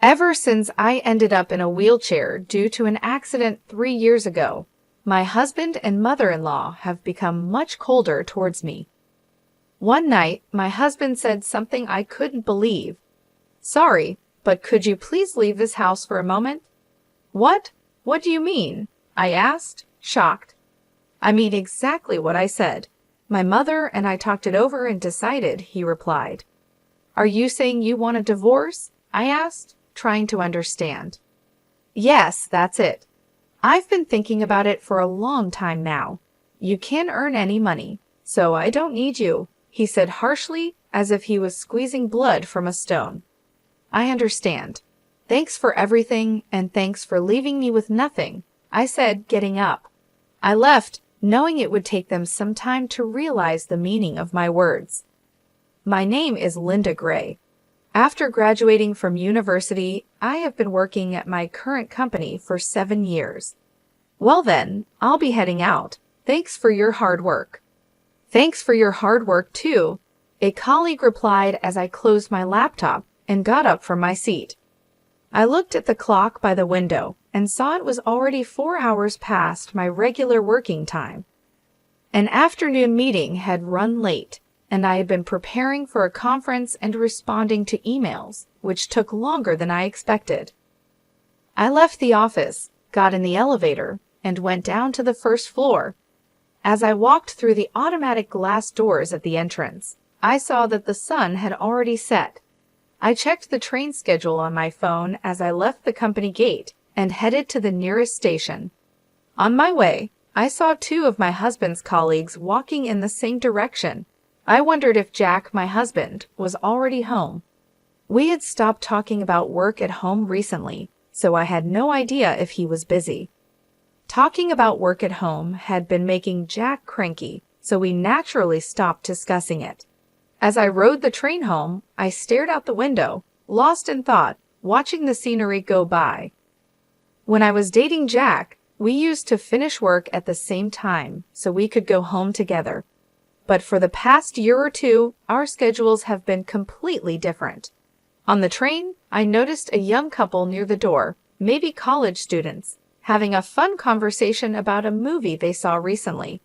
Ever since I ended up in a wheelchair due to an accident 3 years ago, my husband and mother-in-law have become much colder towards me. One night, my husband said something I couldn't believe. "Sorry, but could you please leave this house for a moment?" "What? What do you mean?" I asked, shocked. "I mean exactly what I said. My mother and I talked it over and decided," he replied. "Are you saying you want a divorce?" I asked, trying to understand. "Yes, that's it. I've been thinking about it for a long time now. You can't earn any money, so I don't need you," he said harshly, as if he was squeezing blood from a stone. "I understand. Thanks for everything, and thanks for leaving me with nothing," I said, getting up. I left, knowing it would take them some time to realize the meaning of my words. My name is Linda Gray. After graduating from university, I have been working at my current company for 7 years. "Well then, I'll be heading out. Thanks for your hard work." "Thanks for your hard work too," a colleague replied as I closed my laptop and got up from my seat. I looked at the clock by the window and saw it was already 4 hours past my regular working time. An afternoon meeting had run late, and I had been preparing for a conference and responding to emails, which took longer than I expected. I left the office, got in the elevator, and went down to the first floor. As I walked through the automatic glass doors at the entrance, I saw that the sun had already set. I checked the train schedule on my phone as I left the company gate and headed to the nearest station. On my way, I saw 2 of my husband's colleagues walking in the same direction. I wondered if Jack, my husband, was already home. We had stopped talking about work at home recently, so I had no idea if he was busy. Talking about work at home had been making Jack cranky, so we naturally stopped discussing it. As I rode the train home, I stared out the window, lost in thought, watching the scenery go by. When I was dating Jack, we used to finish work at the same time so we could go home together. But for the past year or 2, our schedules have been completely different. On the train, I noticed a young couple near the door, maybe college students, having a fun conversation about a movie they saw recently.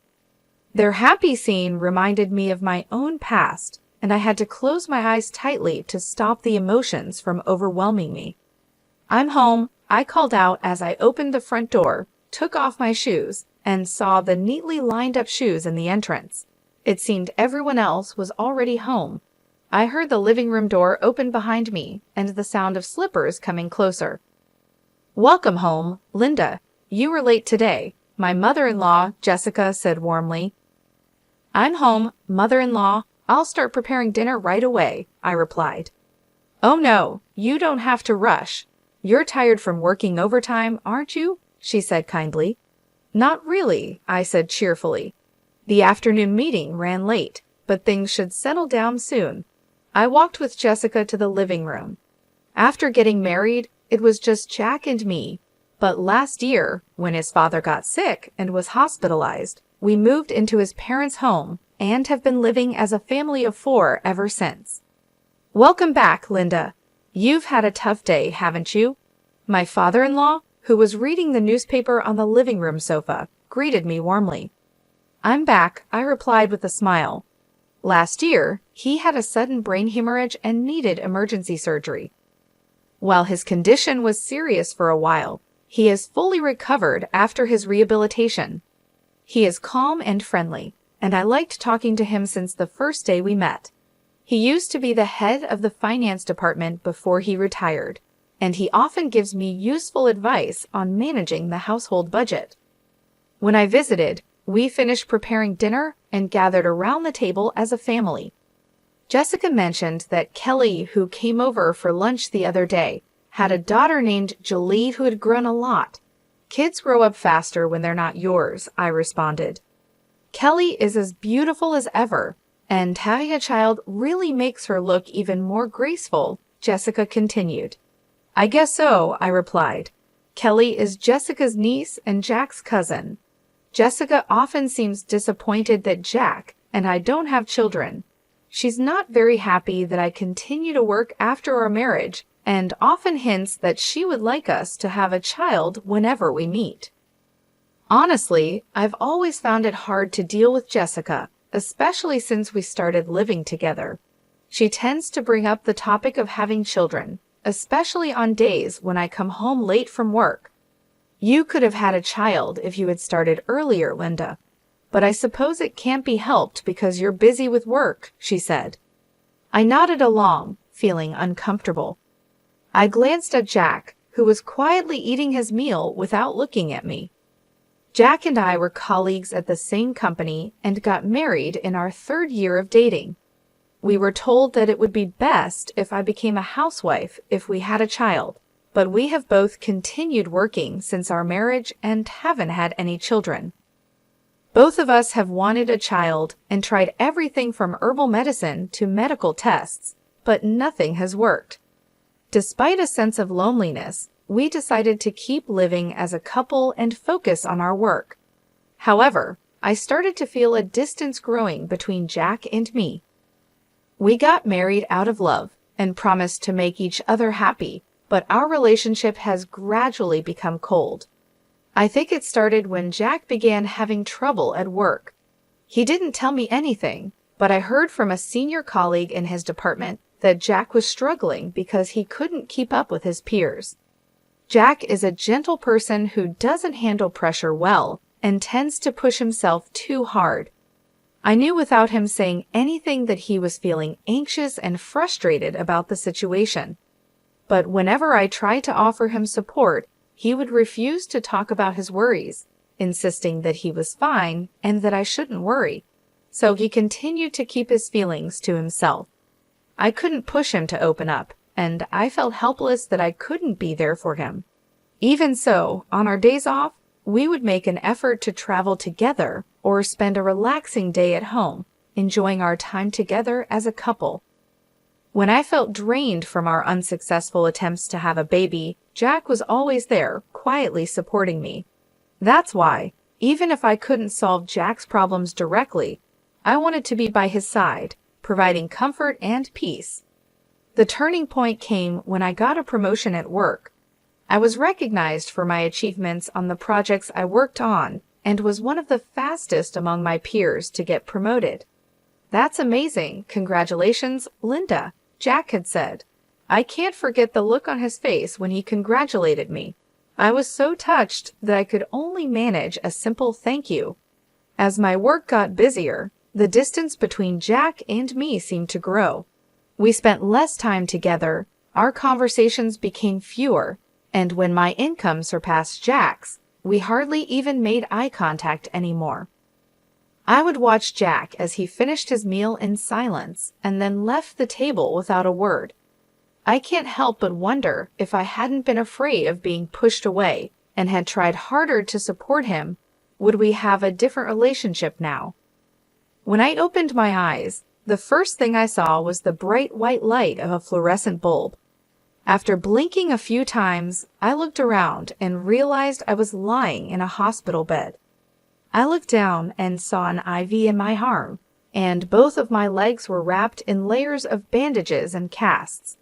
Their happy scene reminded me of my own past, and I had to close my eyes tightly to stop the emotions from overwhelming me. "I'm home," I called out as I opened the front door, took off my shoes, and saw the neatly lined up shoes in the entrance. It seemed everyone else was already home. I heard the living room door open behind me and the sound of slippers coming closer. "Welcome home, Linda. You were late today," my mother-in-law, Jessica, said warmly. "I'm home, mother-in-law. I'll start preparing dinner right away," I replied. "Oh no, you don't have to rush. You're tired from working overtime, aren't you?" she said kindly. "Not really," I said cheerfully. "The afternoon meeting ran late, but things should settle down soon." I walked with Jessica to the living room. After getting married, it was just Jack and me. But last year, when his father got sick and was hospitalized, we moved into his parents' home and have been living as a family of 4 ever since. "Welcome back, Linda. You've had a tough day, haven't you?" My father-in-law, who was reading the newspaper on the living room sofa, greeted me warmly. "I'm back," I replied with a smile. Last year, he had a sudden brain hemorrhage and needed emergency surgery. While his condition was serious for a while, he is fully recovered after his rehabilitation. He is calm and friendly, and I liked talking to him since the first day we met. He used to be the head of the finance department before he retired, and he often gives me useful advice on managing the household budget. When I visited, we finished preparing dinner and gathered around the table as a family. Jessica mentioned that Kelly, who came over for lunch the other day, had a daughter named Jolie who had grown a lot. "Kids grow up faster when they're not yours," I responded. "Kelly is as beautiful as ever, and having a child really makes her look even more graceful," Jessica continued. "I guess so," I replied. "Kelly is Jessica's niece and Jack's cousin. Jessica often seems disappointed that Jack and I don't have children. She's not very happy that I continue to work after our marriage and often hints that she would like us to have a child whenever we meet. Honestly, I've always found it hard to deal with Jessica, especially since we started living together. She tends to bring up the topic of having children, especially on days when I come home late from work. You could have had a child if you had started earlier, Linda. But I suppose it can't be helped because you're busy with work, she said. I nodded along, feeling uncomfortable. I glanced at Jack, who was quietly eating his meal without looking at me. Jack and I were colleagues at the same company and got married in our 3rd year of dating. We were told that it would be best if I became a housewife if we had a child, but we have both continued working since our marriage and haven't had any children. Both of us have wanted a child and tried everything from herbal medicine to medical tests, but nothing has worked. Despite a sense of loneliness, we decided to keep living as a couple and focus on our work. However, I started to feel a distance growing between Jack and me. We got married out of love and promised to make each other happy, but our relationship has gradually become cold. I think it started when Jack began having trouble at work. He didn't tell me anything, but I heard from a senior colleague in his department that Jack was struggling because he couldn't keep up with his peers. Jack is a gentle person who doesn't handle pressure well and tends to push himself too hard. I knew without him saying anything that he was feeling anxious and frustrated about the situation. But whenever I tried to offer him support, he would refuse to talk about his worries, insisting that he was fine and that I shouldn't worry. So he continued to keep his feelings to himself. I couldn't push him to open up, and I felt helpless that I couldn't be there for him. Even so, on our days off, we would make an effort to travel together or spend a relaxing day at home, enjoying our time together as a couple. When I felt drained from our unsuccessful attempts to have a baby, Jack was always there, quietly supporting me. That's why, even if I couldn't solve Jack's problems directly, I wanted to be by his side, providing comfort and peace. The turning point came when I got a promotion at work. I was recognized for my achievements on the projects I worked on and was one of the fastest among my peers to get promoted. That's amazing. Congratulations, Linda, Jack had said. I can't forget the look on his face when he congratulated me. I was so touched that I could only manage a simple thank you. As my work got busier, the distance between Jack and me seemed to grow. We spent less time together, our conversations became fewer, and when my income surpassed Jack's, we hardly even made eye contact anymore. I would watch Jack as he finished his meal in silence and then left the table without a word. I can't help but wonder if I hadn't been afraid of being pushed away and had tried harder to support him, would we have a different relationship now? When I opened my eyes, the first thing I saw was the bright white light of a fluorescent bulb. After blinking a few times, I looked around and realized I was lying in a hospital bed. I looked down and saw an IV in my arm, and both of my legs were wrapped in layers of bandages and casts.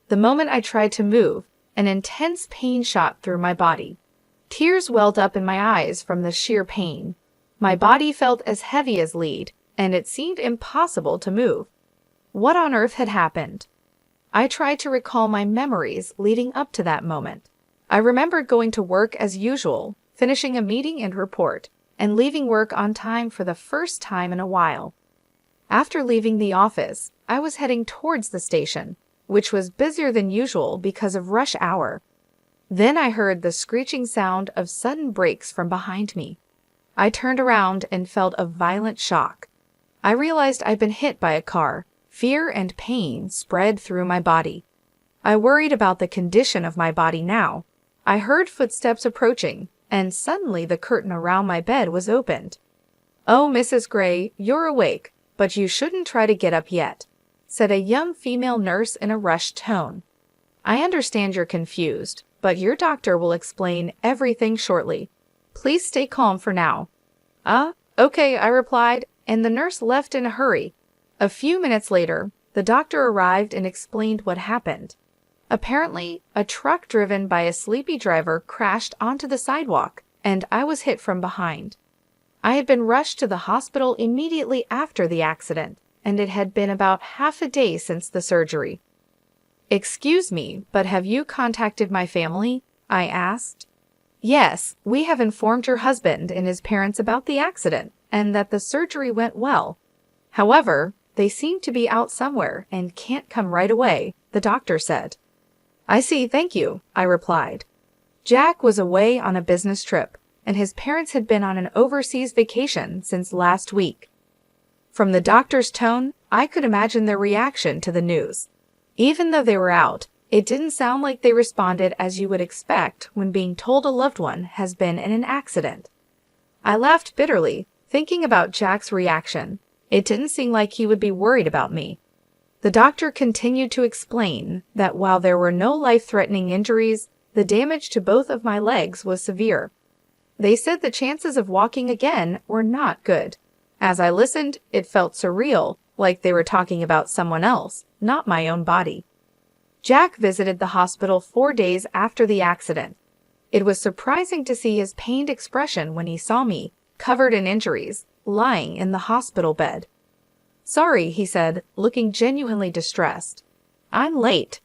The moment I tried to move, an intense pain shot through my body. Tears welled up in my eyes from the sheer pain. My body felt as heavy as lead, and it seemed impossible to move. What on earth had happened? I tried to recall my memories leading up to that moment. I remembered going to work as usual, finishing a meeting and report, and leaving work on time for the first time in a while. After leaving the office, I was heading towards the station, which was busier than usual because of rush hour. Then I heard the screeching sound of sudden brakes from behind me. I turned around and felt a violent shock. I realized I'd been hit by a car. Fear and pain spread through my body. I worried about the condition of my body now. I heard footsteps approaching, and suddenly the curtain around my bed was opened. "Oh, Mrs. Gray, you're awake, but you shouldn't try to get up yet," said a young female nurse in a rushed tone. "I understand you're confused, but your doctor will explain everything shortly. Please stay calm for now." Okay, I replied, and the nurse left in a hurry. A few minutes later, the doctor arrived and explained what happened. Apparently, a truck driven by a sleepy driver crashed onto the sidewalk, and I was hit from behind. I had been rushed to the hospital immediately after the accident, and it had been about half a day since the surgery. "Excuse me, but have you contacted my family?" I asked. "Yes, we have informed your husband and his parents about the accident and that the surgery went well. However, they seem to be out somewhere and can't come right away," the doctor said. "I see, thank you," I replied. Jack was away on a business trip, and his parents had been on an overseas vacation since last week. From the doctor's tone, I could imagine their reaction to the news. Even though they were out, it didn't sound like they responded as you would expect when being told a loved one has been in an accident. I laughed bitterly, thinking about Jack's reaction. It didn't seem like he would be worried about me. The doctor continued to explain that while there were no life-threatening injuries, the damage to both of my legs was severe. They said the chances of walking again were not good. As I listened, it felt surreal, like they were talking about someone else, not my own body. Jack visited the hospital 4 days after the accident. It was surprising to see his pained expression when he saw me, covered in injuries, lying in the hospital bed. "Sorry," he said, looking genuinely distressed. "I'm late."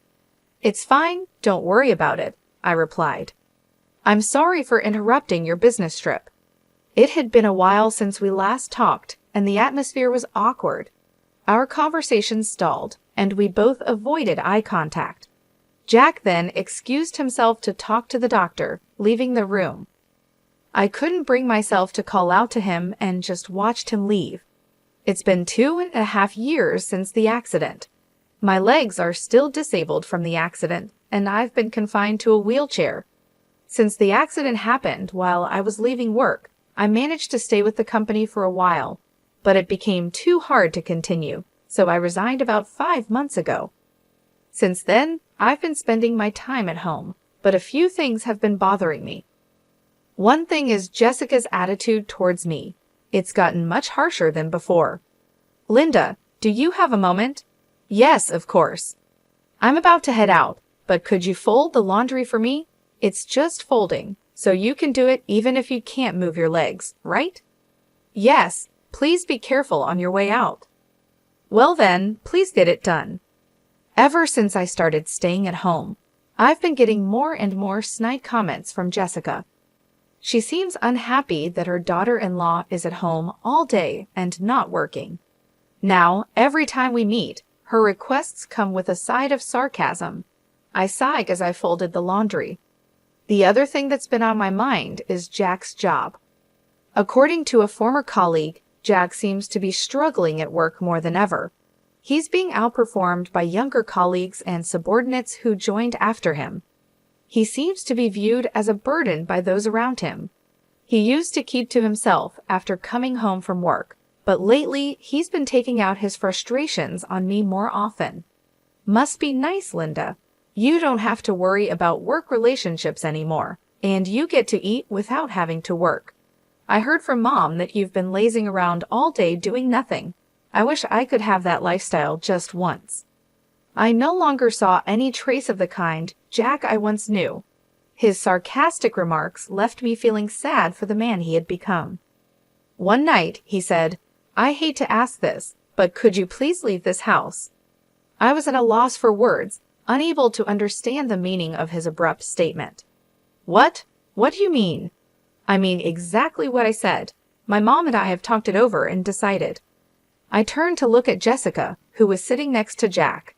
"It's fine, don't worry about it," I replied. "I'm sorry for interrupting your business trip." It had been a while since we last talked, and the atmosphere was awkward. Our conversation stalled, and we both avoided eye contact. Jack then excused himself to talk to the doctor, leaving the room. I couldn't bring myself to call out to him and just watched him leave. It's been 2.5 years since the accident. My legs are still disabled from the accident, and I've been confined to a wheelchair. Since the accident happened while I was leaving work, I managed to stay with the company for a while, but it became too hard to continue, so I resigned about 5 months ago. Since then, I've been spending my time at home, but a few things have been bothering me. One thing is Jessica's attitude towards me. It's gotten much harsher than before. "Linda, do you have a moment?" "Yes, of course." "I'm about to head out, but could you fold the laundry for me? It's just folding, so you can do it even if you can't move your legs, right?" "Yes, please be careful on your way out." "Well then, please get it done." Ever since I started staying at home, I've been getting more and more snide comments from Jessica. She seems unhappy that her daughter-in-law is at home all day and not working. Now, every time we meet, her requests come with a side of sarcasm. I sighed as I folded the laundry. The other thing that's been on my mind is Jack's job. According to a former colleague, Jack seems to be struggling at work more than ever. He's being outperformed by younger colleagues and subordinates who joined after him. He seems to be viewed as a burden by those around him. He used to keep to himself after coming home from work, but lately he's been taking out his frustrations on me more often. Must be nice, Linda. You don't have to worry about work relationships anymore, and you get to eat without having to work. I heard from Mom that you've been lazing around all day doing nothing. I wish I could have that lifestyle just once. I no longer saw any trace of the kind Jack I once knew. His sarcastic remarks left me feeling sad for the man he had become. One night, he said, "I hate to ask this, but could you please leave this house?" I was at a loss for words, unable to understand the meaning of his abrupt statement. "What? What do you mean?" "I mean exactly what I said. My mom and I have talked it over and decided." I turned to look at Jessica, who was sitting next to Jack.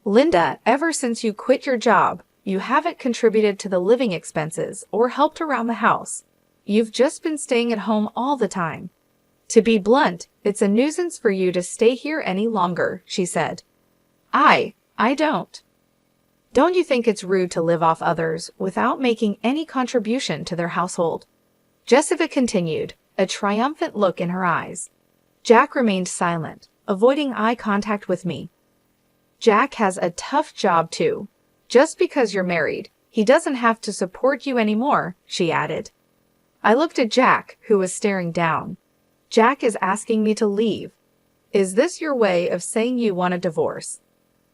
"Linda, ever since you quit your job, you haven't contributed to the living expenses or helped around the house. You've just been staying at home all the time. To be blunt, it's a nuisance for you to stay here any longer," she said. I don't. Don't you think it's rude to live off others without making any contribution to their household?" Jessica continued, a triumphant look in her eyes. Jack remained silent, avoiding eye contact with me. "Jack has a tough job too. Just because you're married, he doesn't have to support you anymore," she added. I looked at Jack, who was staring down. "Jack is asking me to leave. Is this your way of saying you want a divorce?"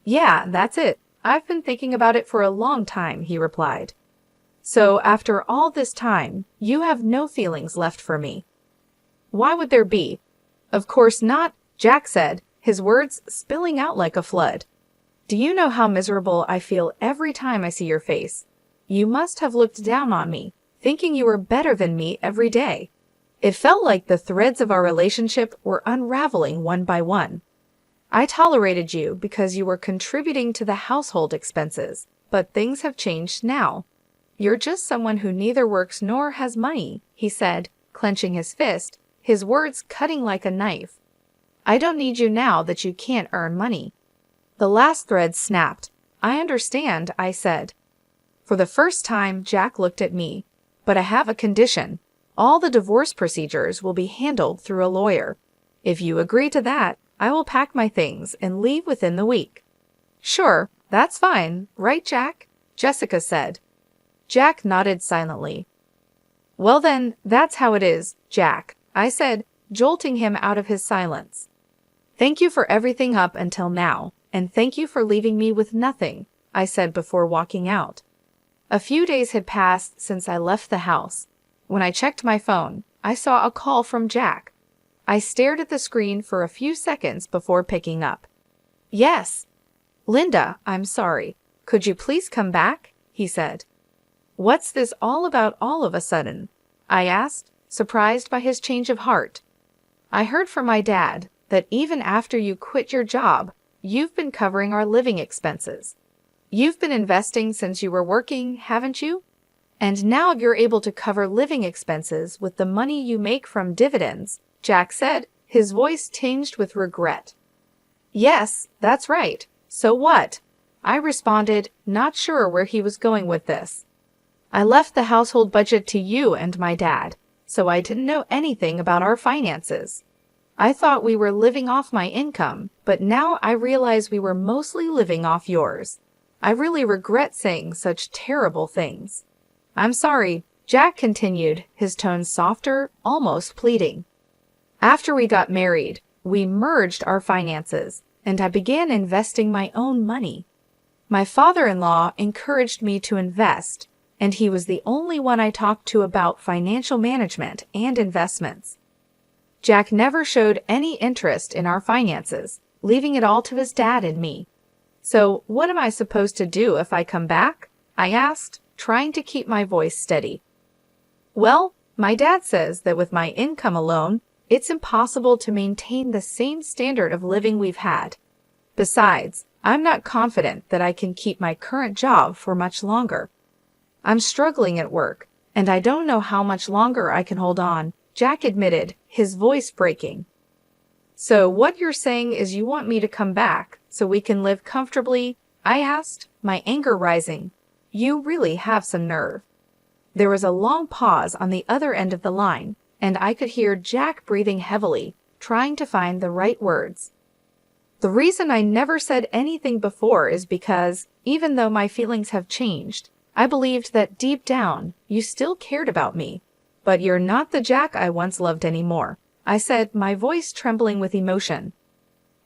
"Yeah, that's it. I've been thinking about it for a long time, he replied. So after all this time, you have no feelings left for me? Why would there be? Of course not, Jack said, his words spilling out like a flood. Do you know how miserable I feel every time I see your face? You must have looked down on me, thinking you were better than me every day. It felt like the threads of our relationship were unraveling one by one. I tolerated you because you were contributing to the household expenses, but things have changed now. You're just someone who neither works nor has money, he said, clenching his fist, his words cutting like a knife. I don't need you now that you can't earn money. The last thread snapped. I understand, I said. For the first time, Jack looked at me. But I have a condition. All the divorce procedures will be handled through a lawyer. If you agree to that, I will pack my things and leave within the week. Sure, that's fine, right, Jack? Jessica said. Jack nodded silently. Well then, that's how it is, Jack, I said, jolting him out of his silence. Thank you for everything up until now, and thank you for leaving me with nothing, I said before walking out. A few days had passed since I left the house. When I checked my phone, I saw a call from Jack. I stared at the screen for a few seconds before picking up. Yes. Linda, I'm sorry. Could you please come back? He said. What's this all about all of a sudden? I asked, surprised by his change of heart. I heard from my dad that even after you quit your job, you've been covering our living expenses. You've been investing since you were working, haven't you? And now you're able to cover living expenses with the money you make from dividends, Jack said, his voice tinged with regret. Yes, that's right. So what? I responded, not sure where he was going with this. I left the household budget to you and my dad, so I didn't know anything about our finances. I thought we were living off my income, but now I realize we were mostly living off yours. I really regret saying such terrible things. I'm sorry, Jack continued, his tone softer, almost pleading. After we got married, we merged our finances, and I began investing my own money. My father-in-law encouraged me to invest, and he was the only one I talked to about financial management and investments. Jack never showed any interest in our finances, leaving it all to his dad and me. So what am I supposed to do if I come back? I asked, trying to keep my voice steady. Well, my dad says that with my income alone, it's impossible to maintain the same standard of living we've had. Besides, I'm not confident that I can keep my current job for much longer. I'm struggling at work, and I don't know how much longer I can hold on, Jack admitted, his voice breaking. So what you're saying is you want me to come back so we can live comfortably? I asked, my anger rising. You really have some nerve. There was a long pause on the other end of the line, and I could hear Jack breathing heavily, trying to find the right words. The reason I never said anything before is because, even though my feelings have changed, I believed that deep down you still cared about me. But you're not the Jack I once loved anymore, I said, my voice trembling with emotion.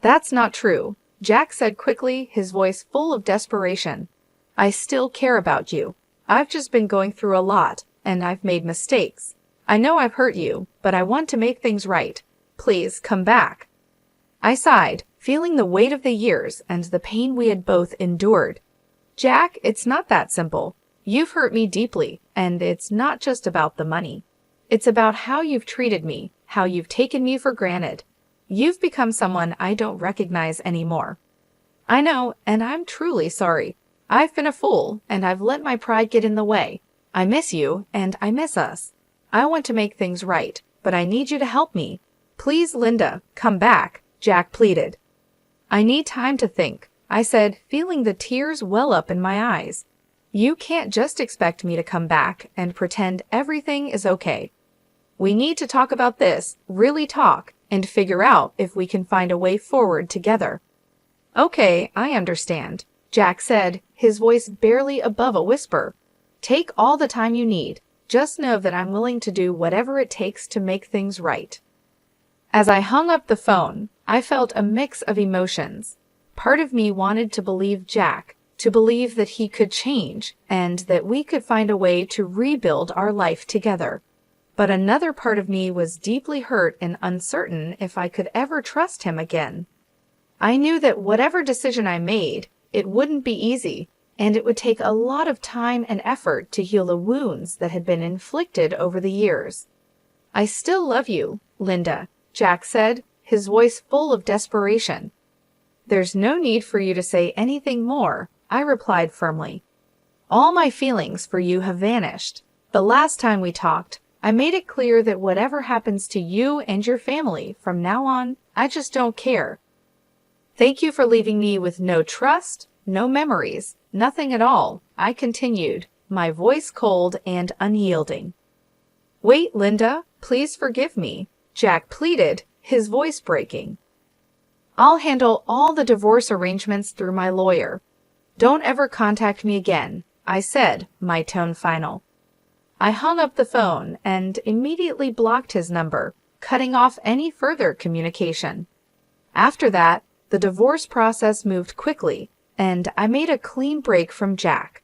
That's not true, Jack said quickly, his voice full of desperation. I still care about you. I've just been going through a lot, and I've made mistakes. I know I've hurt you, but I want to make things right. Please come back. I sighed, feeling the weight of the years and the pain we had both endured. Jack, it's not that simple. You've hurt me deeply, and it's not just about the money. It's about how you've treated me, how you've taken me for granted. You've become someone I don't recognize anymore. I know, and I'm truly sorry. I've been a fool, and I've let my pride get in the way. I miss you, and I miss us. I want to make things right, but I need you to help me. Please, Linda, come back, Jack pleaded. I need time to think, I said, feeling the tears well up in my eyes. You can't just expect me to come back and pretend everything is okay. We need to talk about this, really talk, and figure out if we can find a way forward together. Okay, I understand, Jack said, his voice barely above a whisper. Take all the time you need. Just know that I'm willing to do whatever it takes to make things right. As I hung up the phone, I felt a mix of emotions. Part of me wanted to believe Jack, to believe that he could change and that we could find a way to rebuild our life together. But another part of me was deeply hurt and uncertain if I could ever trust him again. I knew that whatever decision I made, it wouldn't be easy, and it would take a lot of time and effort to heal the wounds that had been inflicted over the years. "I still love you, Linda," Jack said, his voice full of desperation. "There's no need for you to say anything more," I replied firmly. "All my feelings for you have vanished. The last time we talked, I made it clear that whatever happens to you and your family from now on, I just don't care. Thank you for leaving me with no trust, no memories, nothing at all," I continued, my voice cold and unyielding. "Wait, Linda, please forgive me," Jack pleaded, his voice breaking. "I'll handle all the divorce arrangements through my lawyer. Don't ever contact me again," I said, my tone final. I hung up the phone and immediately blocked his number, cutting off any further communication. After that, the divorce process moved quickly, and I made a clean break from Jack.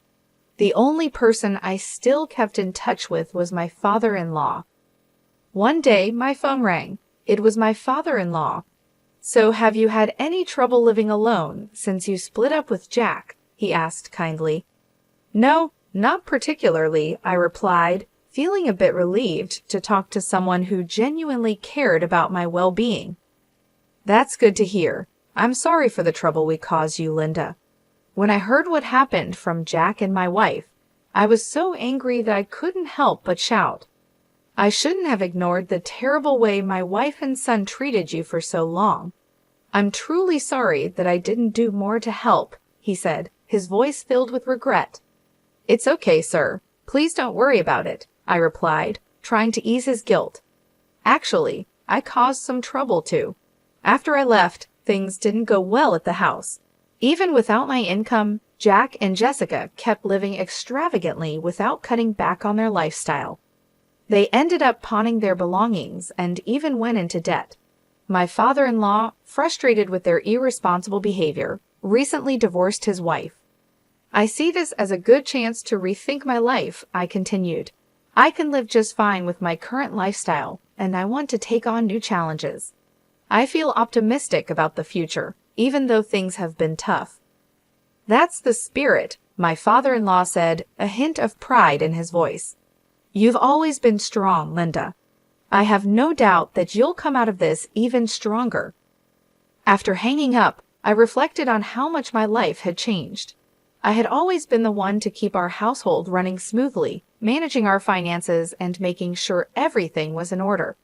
The only person I still kept in touch with was my father-in-law. One day, my phone rang. It was my father-in-law. "So have you had any trouble living alone since you split up with Jack?" he asked kindly. "No, not particularly," I replied, feeling a bit relieved to talk to someone who genuinely cared about my well-being. "That's good to hear. I'm sorry for the trouble we caused you, Linda. When I heard what happened from Jack and my wife, I was so angry that I couldn't help but shout. I shouldn't have ignored the terrible way my wife and son treated you for so long. I'm truly sorry that I didn't do more to help," he said, his voice filled with regret. "It's okay, sir. Please don't worry about it," I replied, trying to ease his guilt. "Actually, I caused some trouble too. After I left, things didn't go well at the house. Even without my income, Jack and Jessica kept living extravagantly without cutting back on their lifestyle. They ended up pawning their belongings and even went into debt. My father-in-law, frustrated with their irresponsible behavior, recently divorced his wife. I see this as a good chance to rethink my life," I continued. "I can live just fine with my current lifestyle, and I want to take on new challenges. I feel optimistic about the future, even though things have been tough." "That's the spirit," my father-in-law said, a hint of pride in his voice. "You've always been strong, Linda. I have no doubt that you'll come out of this even stronger." After hanging up, I reflected on how much my life had changed. I had always been the one to keep our household running smoothly, managing our finances and making sure everything was in order.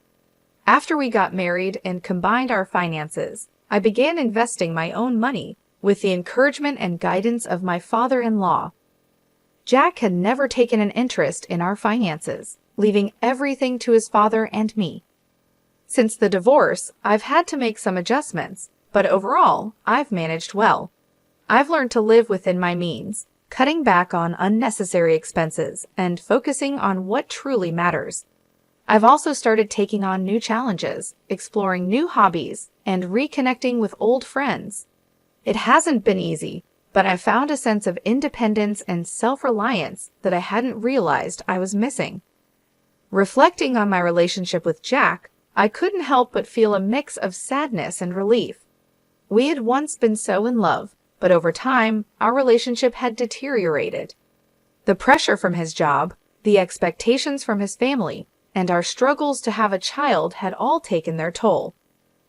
After we got married and combined our finances, I began investing my own money with the encouragement and guidance of my father-in-law. Jack had never taken an interest in our finances, leaving everything to his father and me. Since the divorce, I've had to make some adjustments, but overall, I've managed well. I've learned to live within my means, cutting back on unnecessary expenses and focusing on what truly matters. I've also started taking on new challenges, exploring new hobbies, and reconnecting with old friends. It hasn't been easy, but I've found a sense of independence and self-reliance that I hadn't realized I was missing. Reflecting on my relationship with Jack, I couldn't help but feel a mix of sadness and relief. We had once been so in love, but over time, our relationship had deteriorated. The pressure from his job, the expectations from his family, and our struggles to have a child had all taken their toll.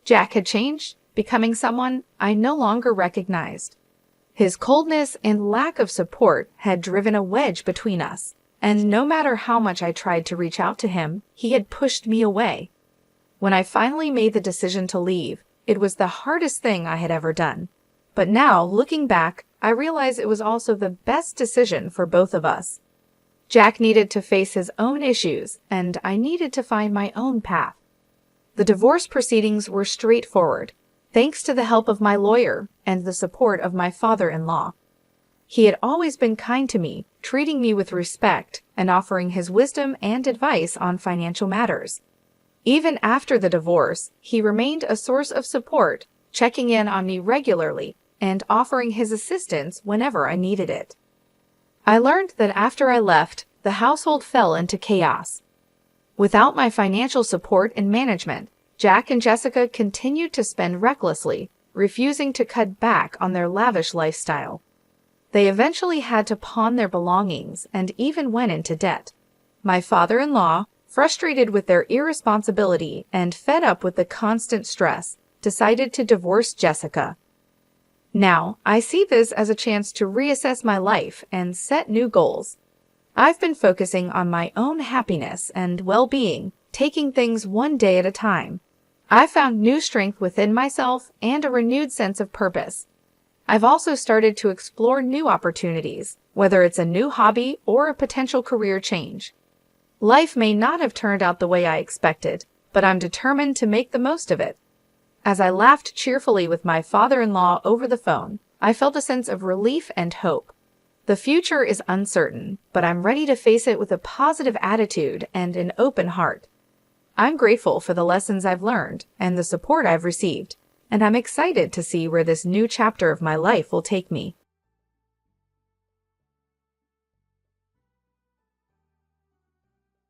Jack had changed, becoming someone I no longer recognized. His coldness and lack of support had driven a wedge between us, and no matter how much I tried to reach out to him, he had pushed me away. When I finally made the decision to leave, it was the hardest thing I had ever done. But now, looking back, I realize it was also the best decision for both of us. Jack needed to face his own issues, and I needed to find my own path. The divorce proceedings were straightforward, thanks to the help of my lawyer and the support of my father-in-law. He had always been kind to me, treating me with respect and offering his wisdom and advice on financial matters. Even after the divorce, he remained a source of support, checking in on me regularly and offering his assistance whenever I needed it. I learned that after I left, the household fell into chaos. Without my financial support and management, Jack and Jessica continued to spend recklessly, refusing to cut back on their lavish lifestyle. They eventually had to pawn their belongings and even went into debt. My father-in-law, frustrated with their irresponsibility and fed up with the constant stress, decided to divorce Jessica. Now, I see this as a chance to reassess my life and set new goals. I've been focusing on my own happiness and well-being, taking things one day at a time. I've found new strength within myself and a renewed sense of purpose. I've also started to explore new opportunities, whether it's a new hobby or a potential career change. Life may not have turned out the way I expected, but I'm determined to make the most of it. As I laughed cheerfully with my father-in-law over the phone, I felt a sense of relief and hope. The future is uncertain, but I'm ready to face it with a positive attitude and an open heart. I'm grateful for the lessons I've learned and the support I've received, and I'm excited to see where this new chapter of my life will take me.